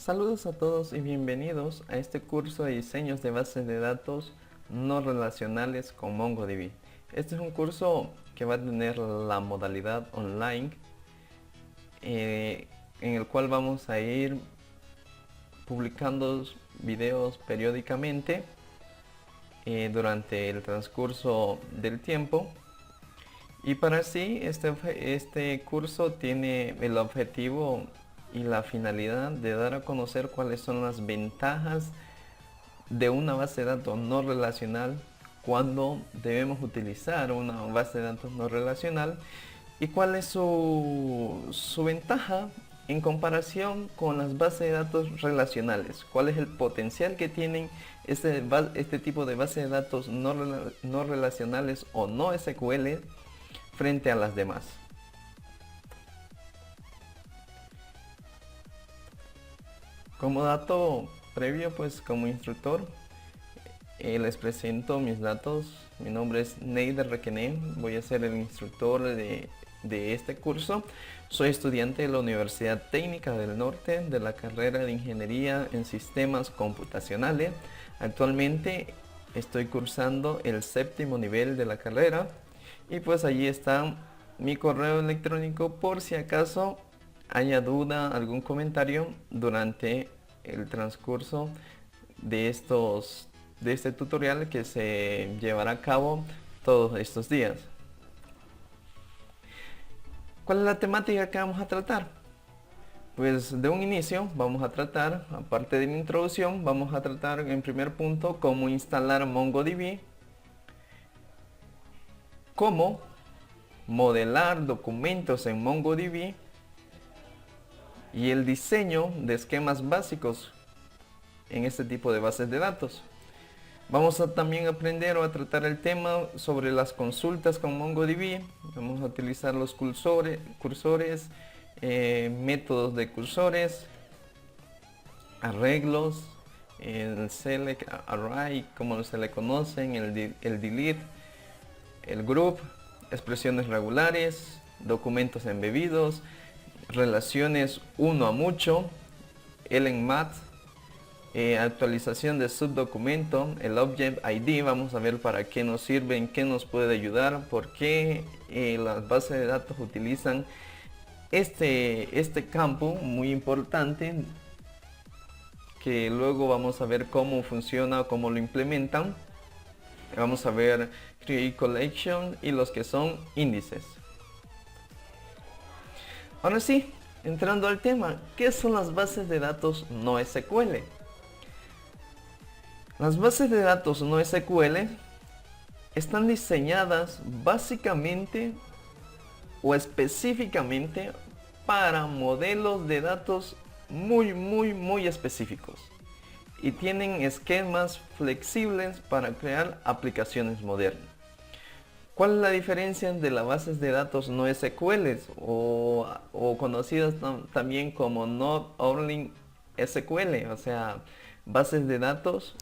Saludos a todos y bienvenidos a este curso de diseños de bases de datos no relacionales con MongoDB. Este es un curso que va a tener la modalidad online, en el cual vamos a ir publicando videos periódicamente durante el transcurso del tiempo. Y para sí, este curso tiene el objetivo y la finalidad de dar a conocer cuáles son las ventajas de una base de datos no relacional cuando debemos utilizar una base de datos no relacional y cuál es su ventaja en comparación con las bases de datos relacionales, cuál es el potencial que tienen este tipo de bases de datos no relacionales o no SQL frente a las demás. Como dato previo, pues como instructor, les presento mis datos. Mi nombre es Neider Requené, voy a ser el instructor de este curso. Soy estudiante de la Universidad Técnica del Norte de la carrera de Ingeniería en Sistemas Computacionales. Actualmente estoy cursando el 7º nivel de la carrera y pues allí está mi correo electrónico por si acaso haya duda, algún comentario durante el transcurso de este tutorial que se llevará a cabo todos estos días. ¿Cuál es la temática que vamos a tratar? Pues de un inicio vamos a tratar, aparte de la introducción, vamos a tratar en primer punto cómo instalar MongoDB, cómo modelar documentos en MongoDB y el diseño de esquemas básicos en este tipo de bases de datos. Vamos a también aprender o a tratar el tema sobre las consultas con MongoDB. Vamos a utilizar los cursores, métodos de cursores, arreglos, el select array, como se le conocen, el delete, el group, expresiones regulares, documentos embebidos, relaciones uno a mucho, el enmat, actualización de subdocumento, el object ID. Vamos a ver para qué nos sirve, en qué nos puede ayudar, por qué las bases de datos utilizan este campo muy importante, que luego vamos a ver cómo funciona, cómo lo implementan. Vamos a ver create collection y los que son índices. Ahora sí, entrando al tema, ¿qué son las bases de datos no SQL? Las bases de datos no SQL están diseñadas básicamente o específicamente para modelos de datos muy específicos y tienen esquemas flexibles para crear aplicaciones modernas. ¿Cuál es la diferencia de las bases de datos no SQL o conocidas también como Not Only SQL? O sea, bases de datos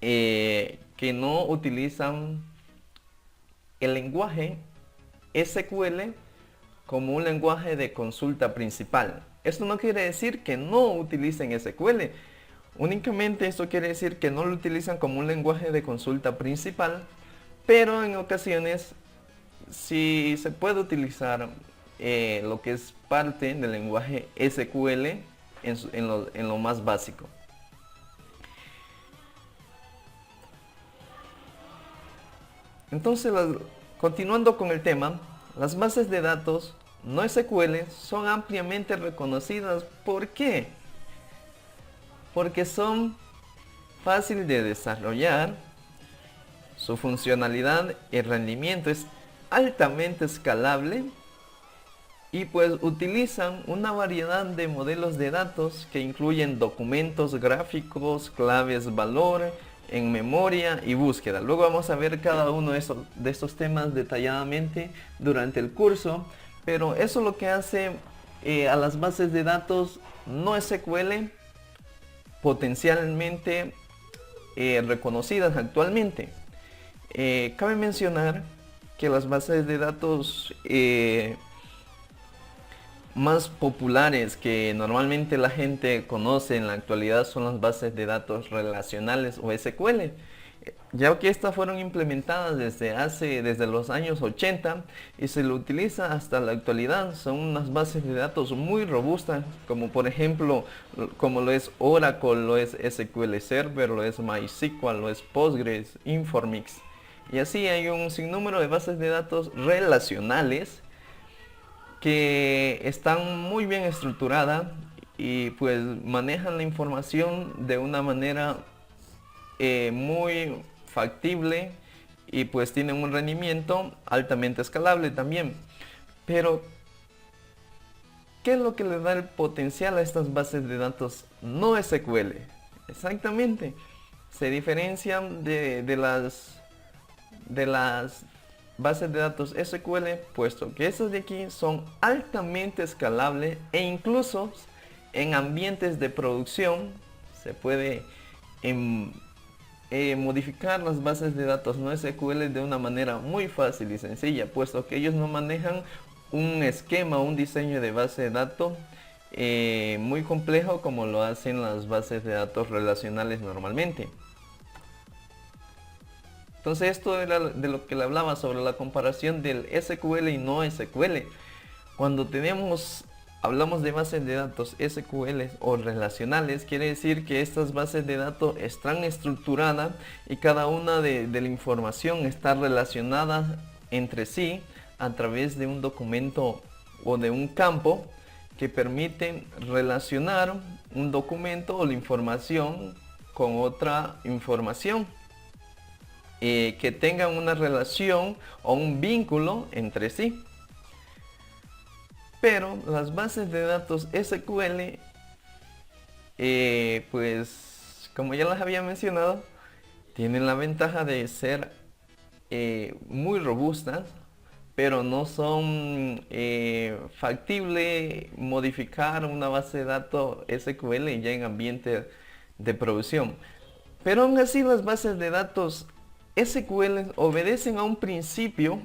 que no utilizan el lenguaje SQL como un lenguaje de consulta principal. Esto no quiere decir que no utilicen SQL. Únicamente esto quiere decir que no lo utilizan como un lenguaje de consulta principal, pero en ocasiones sí se puede utilizar lo que es parte del lenguaje SQL en lo más básico. Entonces, continuando con el tema, las bases de datos no SQL son ampliamente reconocidas. ¿Por qué? Porque son fáciles de desarrollar, su funcionalidad y rendimiento es altamente escalable y pues utilizan una variedad de modelos de datos que incluyen documentos gráficos, claves valor, en memoria y búsqueda. Luego vamos a ver cada uno de estos temas detalladamente durante el curso, pero eso es lo que hace a las bases de datos no SQL potencialmente reconocidas actualmente. Cabe mencionar que las bases de datos más populares que normalmente la gente conoce en la actualidad son las bases de datos relacionales o SQL, ya que estas fueron implementadas desde los años 80 y se lo utiliza hasta la actualidad. Son unas bases de datos muy robustas, como por ejemplo, como lo es Oracle, lo es SQL Server, lo es MySQL, lo es Postgres, Informix. Y así hay un sinnúmero de bases de datos relacionales que están muy bien estructuradas y pues manejan la información de una manera muy factible y pues tienen un rendimiento altamente escalable también. Pero, ¿qué es lo que le da el potencial a estas bases de datos no SQL? Exactamente, se diferencian de las bases de datos SQL, puesto que esas de aquí son altamente escalables e incluso en ambientes de producción se puede modificar las bases de datos no SQL de una manera muy fácil y sencilla, puesto que ellos no manejan un esquema, un diseño de base de datos muy complejo como lo hacen las bases de datos relacionales normalmente. Entonces esto era de lo que le hablaba sobre la comparación del SQL y no SQL. Cuando hablamos de bases de datos SQL o relacionales, quiere decir que estas bases de datos están estructuradas y cada una de la información está relacionada entre sí a través de un documento o de un campo que permite relacionar un documento o la información con otra información. Que tengan una relación o un vínculo entre sí. Pero las bases de datos SQL, pues como ya las había mencionado, tienen la ventaja de ser muy robustas, pero no son factible modificar una base de datos SQL ya en ambiente de producción. Pero aún así las bases de datos SQL obedecen a un principio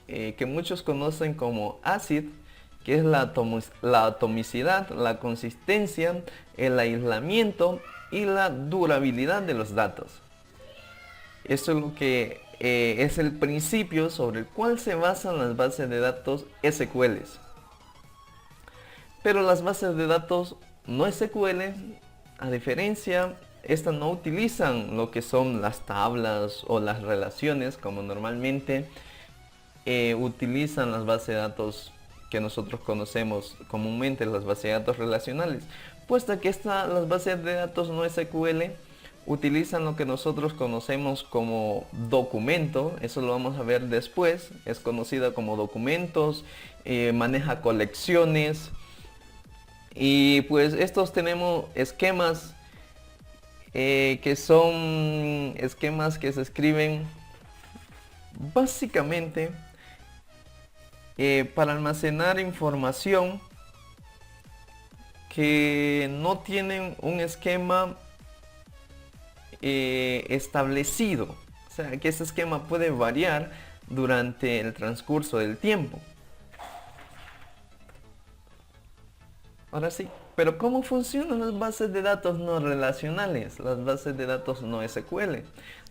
que muchos conocen como ACID, que es la atomicidad, la consistencia, el aislamiento y la durabilidad de los datos. Esto es lo que es el principio sobre el cual se basan las bases de datos SQL. Pero las bases de datos no SQL, a diferencia, estas no utilizan lo que son las tablas o las relaciones como normalmente utilizan las bases de datos que nosotros conocemos comúnmente, las bases de datos relacionales, puesto que las bases de datos no SQL utilizan lo que nosotros conocemos como documento. Eso lo vamos a ver después. Es conocida como documentos, maneja colecciones y pues estos tenemos esquemas que son esquemas que se escriben básicamente para almacenar información que no tienen un esquema establecido. O sea, que ese esquema puede variar durante el transcurso del tiempo. Ahora sí, pero ¿cómo funcionan las bases de datos no relacionales? Las bases de datos no SQL.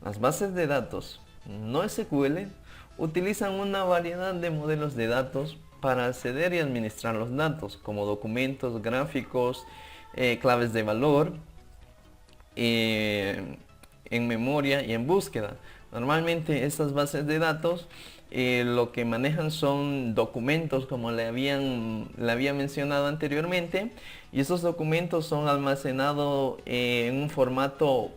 Las bases de datos no SQL utilizan una variedad de modelos de datos para acceder y administrar los datos, como documentos, gráficos, claves de valor, en memoria y en búsqueda. Normalmente estas bases de datos lo que manejan son documentos, como le había mencionado anteriormente, y esos documentos son almacenados en un formato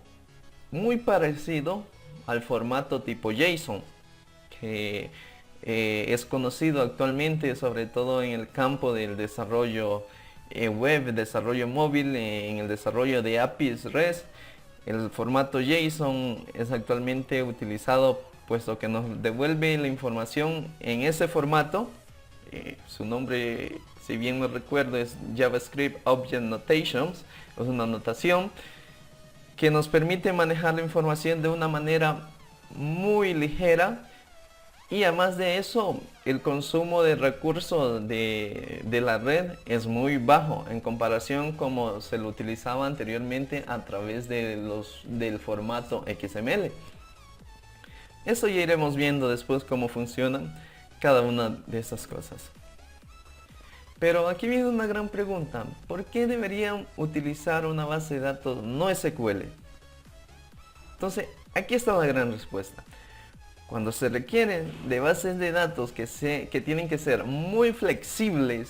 muy parecido al formato tipo JSON, que es conocido actualmente sobre todo en el campo del desarrollo web, desarrollo móvil, en el desarrollo de APIs REST. El formato JSON es actualmente utilizado puesto que nos devuelve la información en ese formato. Su nombre, si bien me recuerdo, es JavaScript Object Notations. Es una notación que nos permite manejar la información de una manera muy ligera Y además de eso, el consumo de recursos de la red es muy bajo en comparación como se lo utilizaba anteriormente a través del formato XML. Eso ya iremos viendo después cómo funcionan cada una de estas cosas. Pero aquí viene una gran pregunta. ¿Por qué deberían utilizar una base de datos no SQL? Entonces, aquí está la gran respuesta. Cuando se requieren de bases de datos que tienen que ser muy flexibles,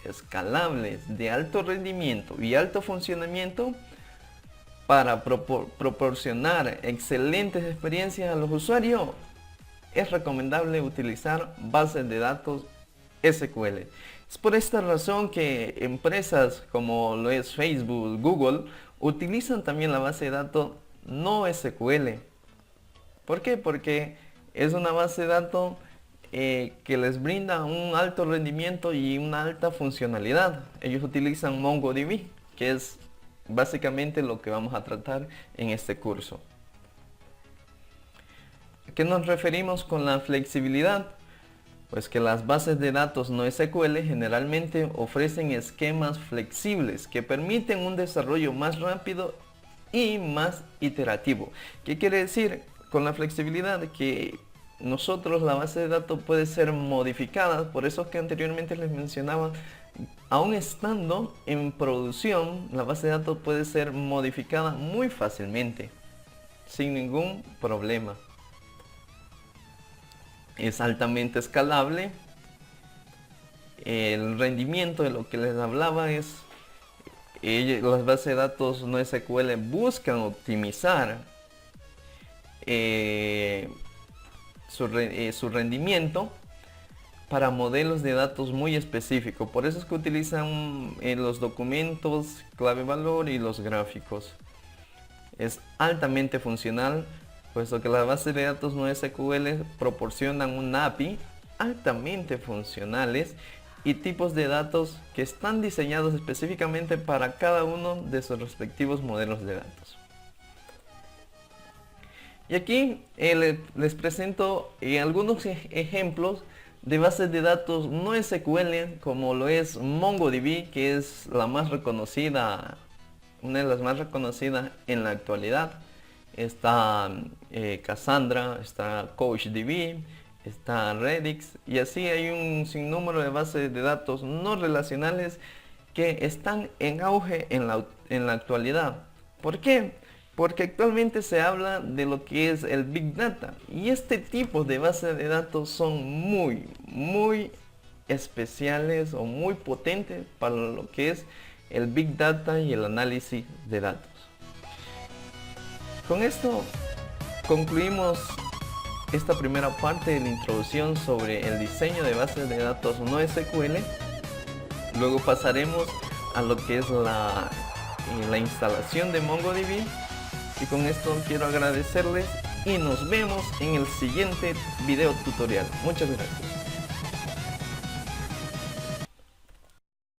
escalables, de alto rendimiento y alto funcionamiento, para proporcionar excelentes experiencias a los usuarios, es recomendable utilizar bases de datos SQL. Es por esta razón que empresas como lo es Facebook, Google, utilizan también la base de datos no SQL. ¿Por qué? Porque es una base de datos que les brinda un alto rendimiento y una alta funcionalidad. Ellos utilizan MongoDB, que es básicamente lo que vamos a tratar en este curso. ¿A qué nos referimos con la flexibilidad? Pues que las bases de datos no SQL generalmente ofrecen esquemas flexibles que permiten un desarrollo más rápido y más iterativo. ¿Qué quiere decir con la flexibilidad? Que la base de datos puede ser modificada, por eso que anteriormente les mencionaba, aún estando en producción, la base de datos puede ser modificada muy fácilmente, sin ningún problema. Es altamente escalable. El rendimiento de lo que les hablaba es, las bases de datos no SQL buscan optimizar su rendimiento para modelos de datos muy específicos. Por eso es que utilizan los documentos, clave valor y los gráficos. Es altamente funcional, puesto que las bases de datos no SQL proporcionan un API altamente funcionales y tipos de datos que están diseñados específicamente para cada uno de sus respectivos modelos de datos. Y aquí les presento algunos ejemplos de bases de datos no SQL, como lo es MongoDB, que es la más reconocida, una de las más reconocidas en la actualidad. Está Cassandra, está CouchDB, está Redis, y así hay un sinnúmero de bases de datos no relacionales que están en auge en la actualidad. ¿Por qué? Porque actualmente se habla de lo que es el Big Data, y este tipo de bases de datos son muy especiales o muy potentes para lo que es el Big Data y el análisis de datos. Con esto concluimos esta primera parte de la introducción sobre el diseño de bases de datos no SQL. Luego pasaremos a lo que es la instalación de MongoDB. Y con esto quiero agradecerles y nos vemos en el siguiente video tutorial. Muchas gracias.